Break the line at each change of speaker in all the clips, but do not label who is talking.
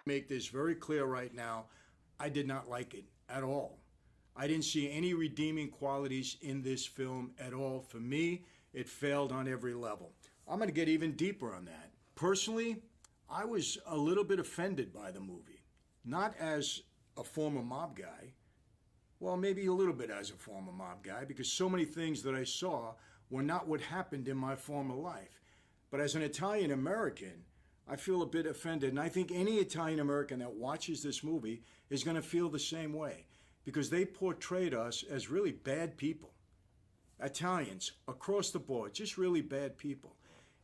Make this very clear right now. I did not like it at all. I didn't see any redeeming qualities in this film at all. For me, it failed on every level. I'm going to get even deeper on that. Personally, I was a little bit offended by the movie. Not as a former mob guy. Well, maybe a little bit as a former mob guy, because so many things that I saw were not what happened in my former life. But as an Italian American, I feel a bit offended. And I think any Italian American that watches this movie is going to feel the same way, because they portrayed us as really bad people. Italians, across the board, just really bad people.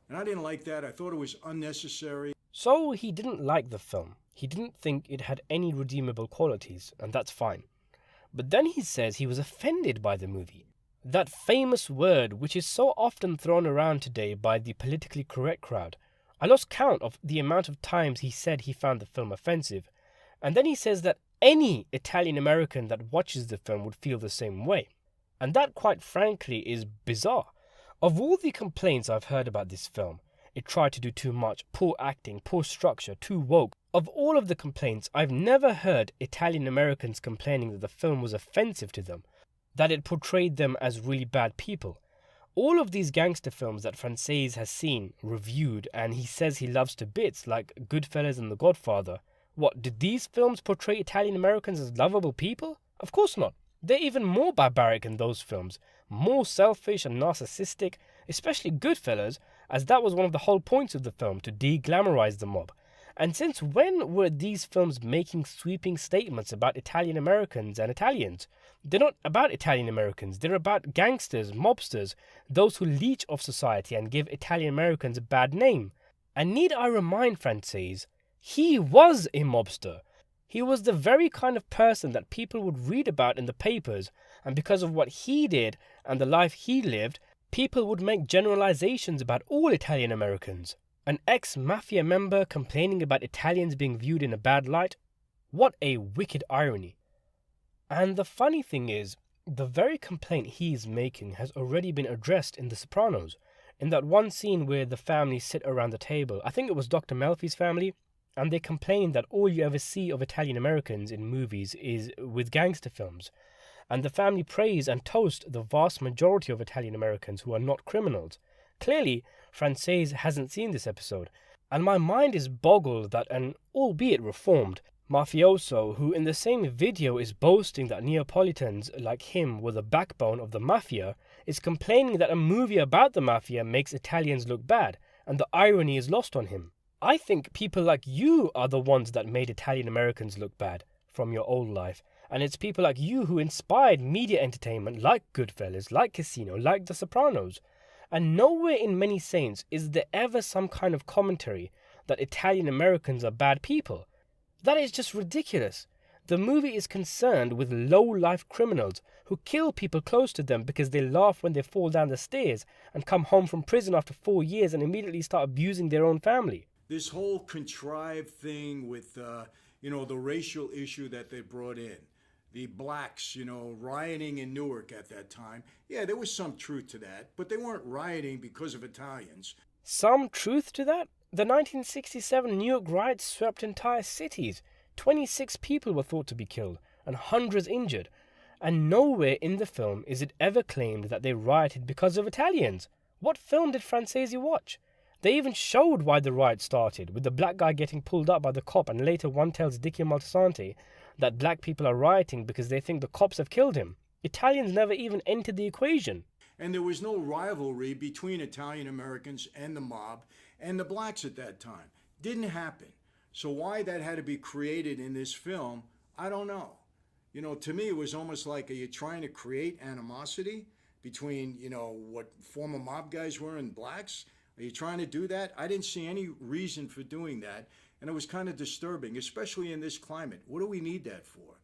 And I didn't like that. I thought it was unnecessary.
So he didn't like the film. He didn't think it had any redeemable qualities, and that's fine. But then he says he was offended by the movie. That famous word which is so often thrown around today by the politically correct crowd. I lost count of the amount of times he said he found the film offensive. And then he says that any Italian American that watches the film would feel the same way. And that, quite frankly, is bizarre. Of all the complaints I've heard about this film, it tried to do too much, poor acting, poor structure, too woke. Of all of the complaints, I've never heard Italian Americans complaining that the film was offensive to them, that it portrayed them as really bad people. All of these gangster films that Franzese has seen, reviewed, and he says he loves to bits, like Goodfellas and The Godfather, what, did these films portray Italian Americans as lovable people? Of course not. They're even more barbaric in those films, more selfish and narcissistic, especially Goodfellas, as that was one of the whole points of the film, to de-glamorize the mob. And since when were these films making sweeping statements about Italian Americans and Italians? They're not about Italian Americans, they're about gangsters, mobsters, those who leech off society and give Italian Americans a bad name. And need I remind Franzese, he was a mobster. He was the very kind of person that people would read about in the papers, and because of what he did and the life he lived, people would make generalizations about all Italian Americans. An ex-mafia member complaining about Italians being viewed in a bad light? What a wicked irony. And the funny thing is, the very complaint he is making has already been addressed in The Sopranos, in that one scene where the family sit around the table. I think it was Dr. Melfi's family, and they complain that all you ever see of Italian Americans in movies is with gangster films. And the family praise and toast the vast majority of Italian Americans who are not criminals. Clearly, Franzese hasn't seen this episode, and my mind is boggled that an, albeit reformed, mafioso who in the same video is boasting that Neapolitans like him were the backbone of the mafia is complaining that a movie about the mafia makes Italians look bad, and the irony is lost on him. I think people like you are the ones that made Italian Americans look bad from your old life, and it's people like you who inspired media entertainment like Goodfellas, like Casino, like The Sopranos. And nowhere in Many Saints is there ever some kind of commentary that Italian Americans are bad people. That is just ridiculous. The movie is concerned with low-life criminals who kill people close to them because they laugh when they fall down the stairs and come home from prison after 4 years and immediately start abusing their own family.
This whole contrived thing with, the racial issue that they brought in. The blacks, rioting in Newark at that time. Yeah, there was some truth to that, but they weren't rioting because of Italians.
Some truth to that? The 1967 New York riots swept entire cities. 26 people were thought to be killed, and hundreds injured. And nowhere in the film is it ever claimed that they rioted because of Italians. What film did Franzese watch? They even showed why the riot started, with the black guy getting pulled up by the cop, and later one tells Dickie Moltisanti that black people are rioting because they think the cops have killed him. Italians never even entered the equation.
And there was no rivalry between Italian Americans and the mob and the blacks at that time. Didn't happen. So why that had to be created in this film, I don't know. To me, it was almost like, are you trying to create animosity between, what former mob guys were and blacks? Are you trying to do that? I didn't see any reason for doing that, and it was kind of disturbing, especially in this climate. What do we need that for?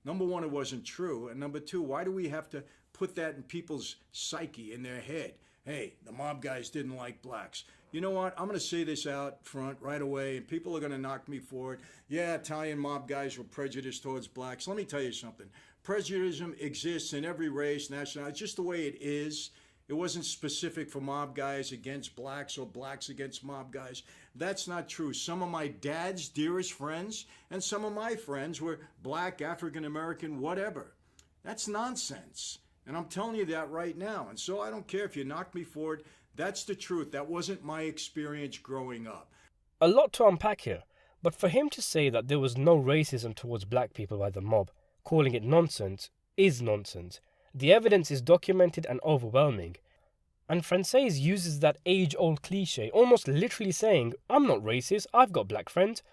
Number one, it wasn't true, and number two, why do we have to put that in people's psyche, in their head? Hey, the mob guys didn't like blacks. You know what? I'm going to say this out front right away, and people are going to knock me for it. Yeah, Italian mob guys were prejudiced towards blacks. Let me tell you something. Prejudice exists in every race, nationality. It's just the way it is. It wasn't specific for mob guys against blacks or blacks against mob guys. That's not true. Some of my dad's dearest friends and some of my friends were black, African American, whatever. That's nonsense. And I'm telling you that right now. And so I don't care if you knock me for it. That's the truth. That wasn't my experience growing up.
A lot to unpack here, but for him to say that there was no racism towards black people by the mob, calling it nonsense, is nonsense. The evidence is documented and overwhelming. And Franzese uses that age-old cliche, almost literally saying, I'm not racist, I've got black friends.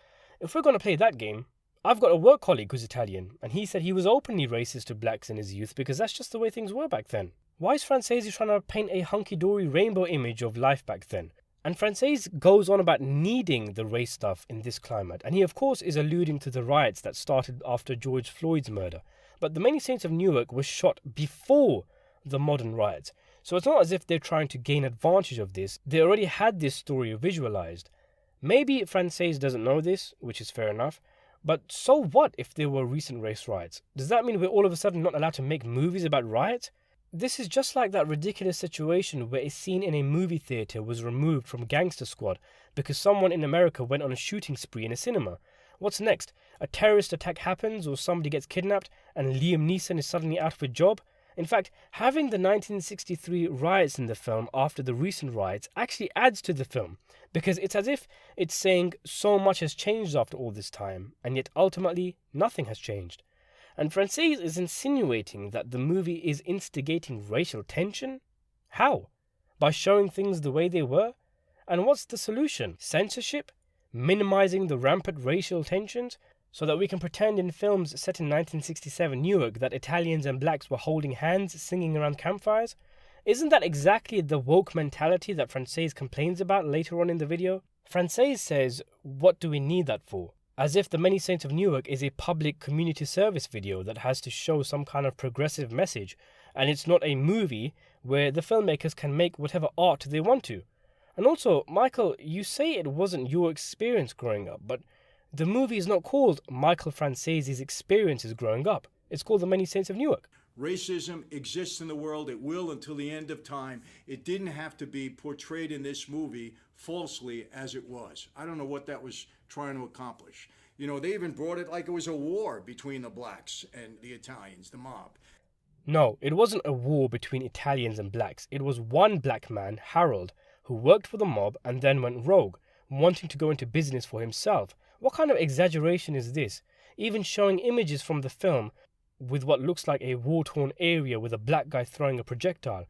If we're going to play that game, I've got a work colleague who's Italian, and he said he was openly racist to blacks in his youth because that's just the way things were back then. Why is Franzese trying to paint a hunky-dory rainbow image of life back then? And Franzese goes on about needing the race stuff in this climate, and he of course is alluding to the riots that started after George Floyd's murder. But the Many Saints of Newark was shot before the modern riots, so it's not as if they're trying to gain advantage of this. They already had this story visualized. Maybe Franzese doesn't know this, which is fair enough, but so what if there were recent race riots? Does that mean we're all of a sudden not allowed to make movies about riots? This is just like that ridiculous situation where a scene in a movie theatre was removed from Gangster Squad because someone in America went on a shooting spree in a cinema. What's next? A terrorist attack happens or somebody gets kidnapped and Liam Neeson is suddenly out of a job? In fact, having the 1963 riots in the film after the recent riots actually adds to the film, because it's as if it's saying so much has changed after all this time, and yet ultimately nothing has changed. And Franzese is insinuating that the movie is instigating racial tension? How? By showing things the way they were? And what's the solution? Censorship? Minimizing the rampant racial tensions? So that we can pretend in films set in 1967 Newark that Italians and blacks were holding hands, singing around campfires? Isn't that exactly the woke mentality that Franzese complains about later on in the video? Franzese says, what do we need that for? As if The Many Saints of Newark is a public community service video that has to show some kind of progressive message, and it's not a movie where the filmmakers can make whatever art they want to. And also, Michael, you say it wasn't your experience growing up, but the movie is not called Michael Franzese's Experiences Growing Up. It's called The Many Saints of Newark.
Racism exists in the world. It will until the end of time. It didn't have to be portrayed in this movie falsely as it was. I don't know what that was trying to accomplish. You know, they even brought it like it was a war between the blacks and the Italians, the mob.
No, it wasn't a war between Italians and blacks. It was one black man, Harold, who worked for the mob and then went rogue, wanting to go into business for himself. What kind of exaggeration is this? Even showing images from the film with what looks like a war-torn area with a black guy throwing a projectile.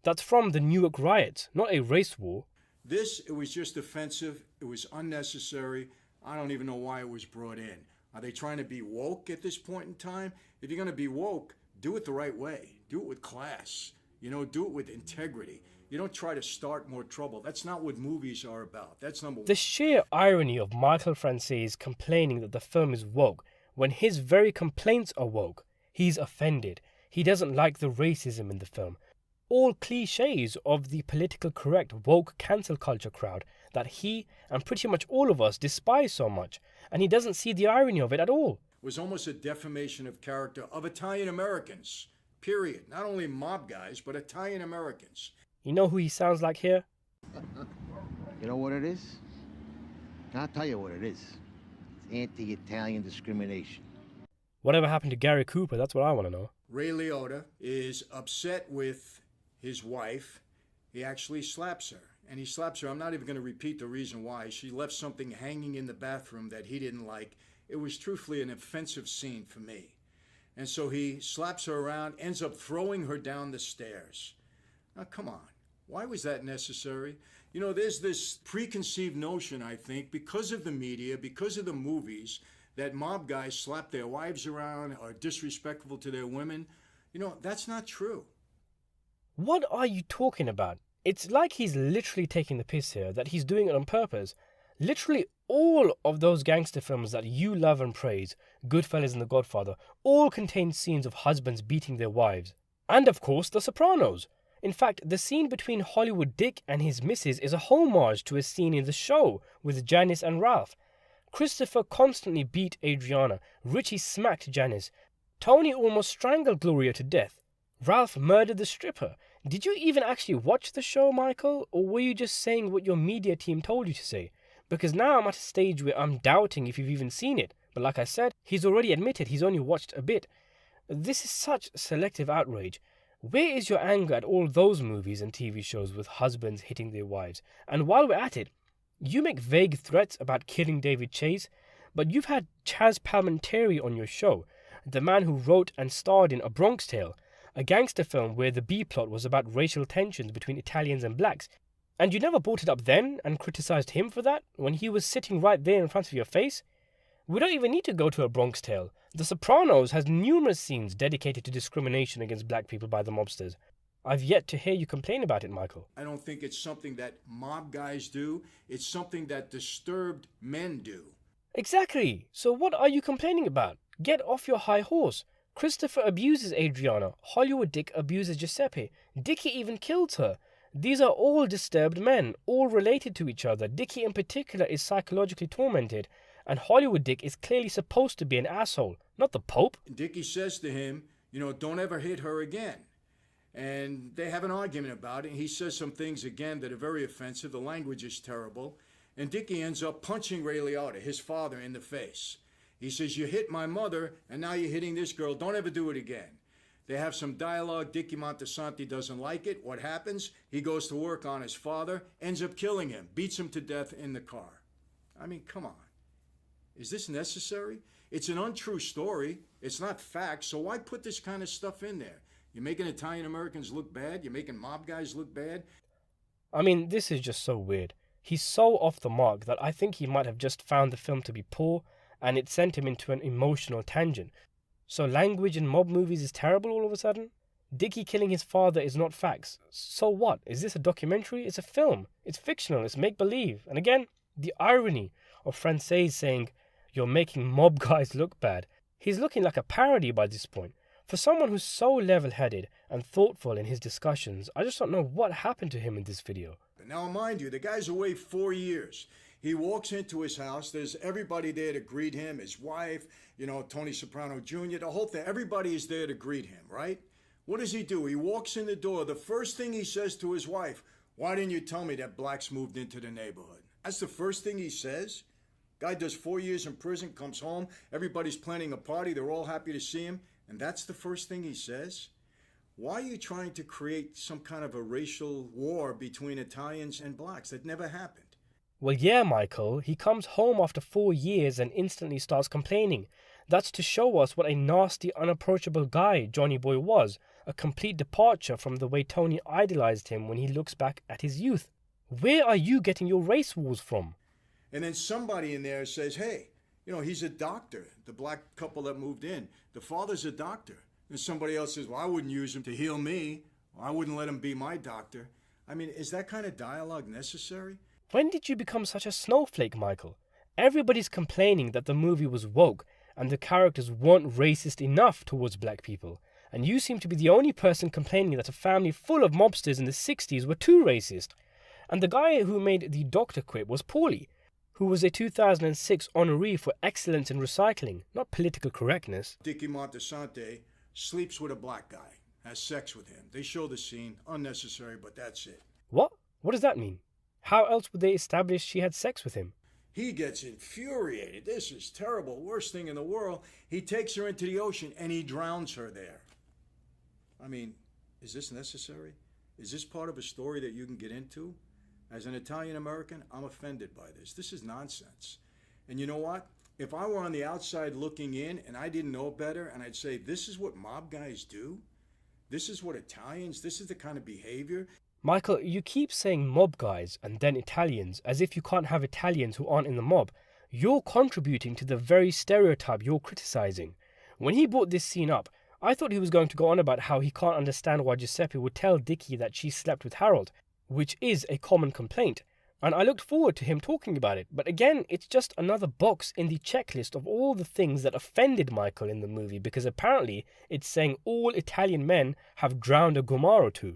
That's from the Newark riots, not a race war.
It was just offensive. It was unnecessary. I don't even know why it was brought in. Are they trying to be woke at this point in time? If you're going to be woke, do it the right way. Do it with class. You know, do it with integrity. You don't try to start more trouble. That's not what movies are about. That's number one.
The sheer irony of Michael Franzese complaining that the film is woke when his very complaints are woke. He's offended. He doesn't like the racism in the film. All cliches of the political correct woke cancel culture crowd that he and pretty much all of us despise so much, and he doesn't see the irony of it at all.
It was almost a defamation of character of Italian Americans, period. Not only mob guys, but Italian Americans.
You know who he sounds like here?
You know what it is? I'll tell you what it is. It's anti-Italian discrimination.
Whatever happened to Gary Cooper? That's what I want to know.
Ray Liotta is upset with his wife. He actually slaps her. And he slaps her. I'm not even going to repeat the reason why. She left something hanging in the bathroom that he didn't like. It was truthfully an offensive scene for me. And so he slaps her around, ends up throwing her down the stairs. Now, come on. Why was that necessary? You know, there's this preconceived notion, I think, because of the media, because of the movies, that mob guys slap their wives around, are disrespectful to their women. You know, that's not true.
What are you talking about? It's like he's literally taking the piss here, that he's doing it on purpose. Literally all of those gangster films that you love and praise, Goodfellas and The Godfather, all contain scenes of husbands beating their wives. And of course, The Sopranos. In fact, the scene between Hollywood Dick and his missus is a homage to a scene in the show with Janice and Ralph. Christopher constantly beat Adriana. Richie smacked Janice. Tony almost strangled Gloria to death. Ralph murdered the stripper. Did you even actually watch the show, Michael, or were you just saying what your media team told you to say? Because now I'm at a stage where I'm doubting if you've even seen it. But like I said, he's already admitted he's only watched a bit. This is such selective outrage. Where is your anger at all those movies and TV shows with husbands hitting their wives? And while we're at it, you make vague threats about killing David Chase, but you've had Chaz Palminteri on your show, the man who wrote and starred in A Bronx Tale, a gangster film where the B-plot was about racial tensions between Italians and blacks. And you never brought it up then and criticized him for that when he was sitting right there in front of your face? We don't even need to go to A Bronx Tale. The Sopranos has numerous scenes dedicated to discrimination against black people by the mobsters. I've yet to hear you complain about it, Michael.
I don't think it's something that mob guys do. It's something that disturbed men do.
Exactly. So what are you complaining about? Get off your high horse. Christopher abuses Adriana. Hollywood Dick abuses Giuseppe. Dickie even kills her. These are all disturbed men, all related to each other. Dickie in particular is psychologically tormented, and Hollywood Dick is clearly supposed to be an asshole, not the Pope.
Dickie says to him, don't ever hit her again. And they have an argument about it. And he says some things again that are very offensive. The language is terrible. And Dickie ends up punching Ray Liotta, his father, in the face. He says, you hit my mother, and now you're hitting this girl. Don't ever do it again. They have some dialogue. Dickie Montesanti doesn't like it. What happens? He goes to work on his father, ends up killing him, beats him to death in the car. I mean, come on. Is this necessary? It's an untrue story. It's not fact, so why put this kind of stuff in there? You're making Italian Americans look bad? You're making mob guys look bad?
I mean, this is just so weird. He's so off the mark that I think he might have just found the film to be poor, and it sent him into an emotional tangent. So language in mob movies is terrible all of a sudden? Dickie killing his father is not facts. So what? Is this a documentary? It's a film. It's fictional. It's make-believe. And again, the irony of Franzese saying, you're making mob guys look bad. He's looking like a parody by this point. For someone who's so level-headed and thoughtful in his discussions, I just don't know what happened to him in this video.
But now, mind you, the guy's away 4 years. He walks into his house. There's everybody there to greet him, his wife, Tony Soprano Jr., the whole thing. Everybody is there to greet him, right? What does he do? He walks in the door. The first thing he says to his wife, why didn't you tell me that blacks moved into the neighborhood? That's the first thing he says. Guy does 4 years in prison, comes home. Everybody's planning a party. They're all happy to see him. And that's the first thing he says? Why are you trying to create some kind of a racial war between Italians and blacks? That never happened.
Well, yeah, Michael. He comes home after 4 years and instantly starts complaining. That's to show us what a nasty, unapproachable guy Johnny Boy was. A complete departure from the way Tony idolized him when he looks back at his youth. Where are you getting your race wars from?
And then somebody in there says, hey, he's a doctor. The black couple that moved in, the father's a doctor. And somebody else says, well, I wouldn't use him to heal me. Or I wouldn't let him be my doctor. I mean, is that kind of dialogue necessary?
When did you become such a snowflake, Michael? Everybody's complaining that the movie was woke and the characters weren't racist enough towards black people. And you seem to be the only person complaining that a family full of mobsters in the 60s were too racist. And the guy who made the doctor quip was Paulie, who was a 2006 honoree for excellence in recycling, not political correctness.
Dickie Montesanti sleeps with a black guy, has sex with him. They show the scene, unnecessary, but that's it.
What? What does that mean? How else would they establish she had sex with him?
He gets infuriated. This is terrible, worst thing in the world. He takes her into the ocean and he drowns her there. I mean, is this necessary? Is this part of a story that you can get into? As an Italian American, I'm offended by this. This is nonsense. And you know what? If I were on the outside looking in and I didn't know better and I'd say, this is what mob guys do? This is what Italians, this is the kind of behavior.
Michael, you keep saying mob guys and then Italians as if you can't have Italians who aren't in the mob. You're contributing to the very stereotype you're criticizing. When he brought this scene up, I thought he was going to go on about how he can't understand why Giuseppe would tell Dickie that she slept with Harold, which is a common complaint. And I looked forward to him talking about it. But again, it's just another box in the checklist of all the things that offended Michael in the movie, because apparently it's saying all Italian men have drowned a Gomar or two.